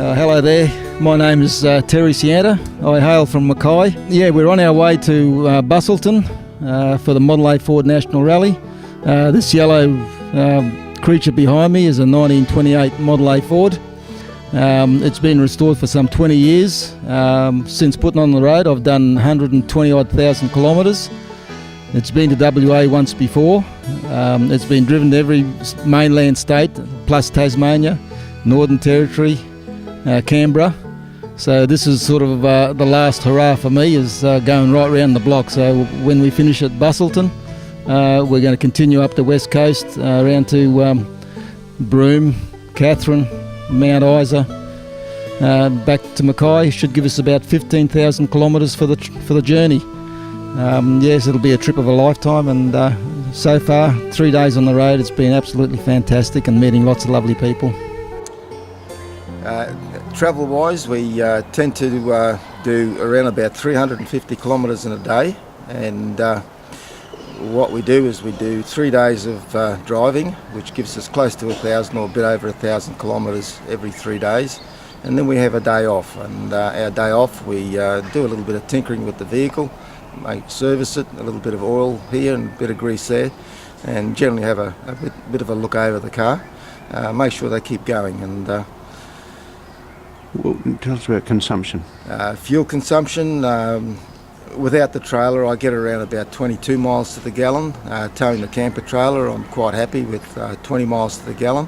Hello there, my name is Terry Sienta. I hail from Mackay. Yeah, we're on our way to Busselton for the Model A Ford National Rally. This yellow creature behind me is a 1928 Model A Ford. It's been restored for some 20 years. Since putting on the road, I've done 120,000 kilometres. It's been to WA once before. It's been driven to every mainland state, plus Tasmania, Northern Territory, Canberra. So this is sort of the last hurrah for me, is going right round the block. So when we finish at Busselton, we're going to continue up the west coast, around to Broome, Katherine, Mount Isa, back to Mackay. Should give us about 15,000 kilometres for the journey. Yes, it'll be a trip of a lifetime, and so far 3 days on the road, it's been absolutely fantastic and meeting lots of lovely people. Travel wise, we tend to do around about 350 kilometres in a day, and what we do is we do 3 days of driving, which gives us close to 1,000 or a bit over 1,000 kilometres every 3 days, and then we have a day off. And our day off, we do a little bit of tinkering with the vehicle, service it, a little bit of oil here and a bit of grease there, and generally have a bit of a look over the car, make sure they keep going. And well, tell us about consumption. Fuel consumption, without the trailer I get around about 22 miles to the gallon. Towing the camper trailer, I'm quite happy with 20 miles to the gallon.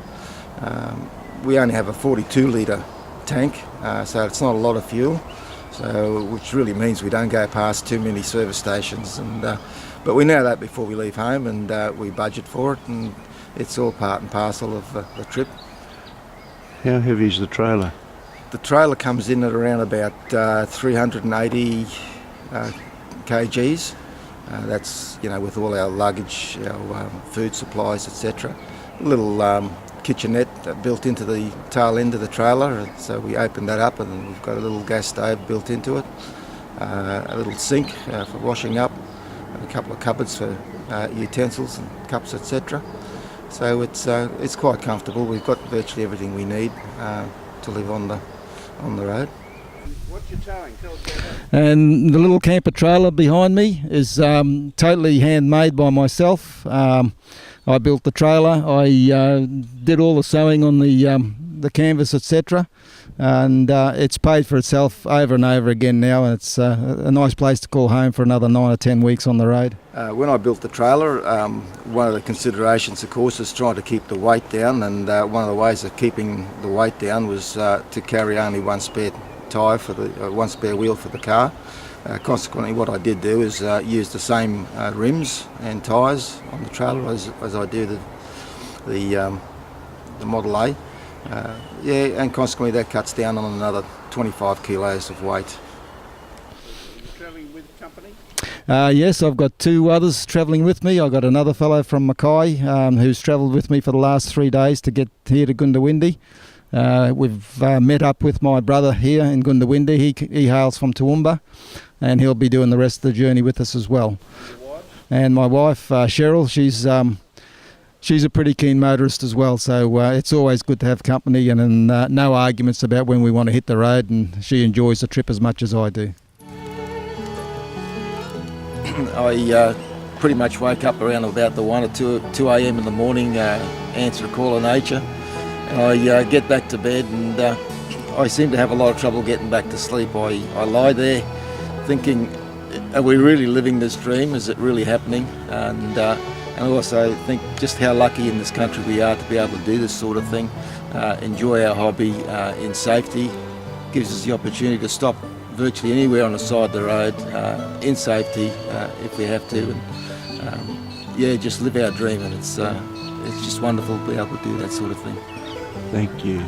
We only have a 42 litre tank, so it's not a lot of fuel, so which really means we don't go past too many service stations. And but we know that before we leave home, and we budget for it, and it's all part and parcel of the trip. How heavy is the trailer? The trailer comes in at around about 380 kgs. That's, you know, with all our luggage, our food supplies, etc. A little kitchenette built into the tail end of the trailer, so we open that up and we've got a little gas stove built into it, a little sink for washing up, and a couple of cupboards for utensils and cups, etc. So it's quite comfortable. We've got virtually everything we need to live on the road. What's your towing? Tell us about that. And the little camper trailer behind me is totally handmade by myself. I built the trailer. I did all the sewing on the canvas, etc. And it's paid for itself over and over again now, and it's a nice place to call home for another 9 or 10 weeks on the road. When I built the trailer, one of the considerations, of course, is trying to keep the weight down, and one of the ways of keeping the weight down was to carry only one spare tyre for the one spare wheel for the car. Consequently, what I did do is use the same rims and tyres on the trailer as I do the Model A. Yeah, and consequently that cuts down on another 25 kilos of weight. Travelling with company? Yes, I've got two others travelling with me. I've got another fellow from Mackay who's travelled with me for the last 3 days to get here to Goondiwindi. We've met up with my brother here in Goondiwindi. He hails from Toowoomba, and he'll be doing the rest of the journey with us as well. And my wife, Cheryl, she's a pretty keen motorist as well, so it's always good to have company, and no arguments about when we want to hit the road, and she enjoys the trip as much as I do. I pretty much wake up around about the 1 or 2 a.m. in the morning, answer a call of nature, and I get back to bed, and I seem to have a lot of trouble getting back to sleep. I lie there thinking, are we really living this dream? Is it really happening? And also think just how lucky in this country we are to be able to do this sort of thing, enjoy our hobby in safety, gives us the opportunity to stop virtually anywhere on the side of the road in safety if we have to, and yeah, just live our dream, and it's just wonderful to be able to do that sort of thing. Thank you.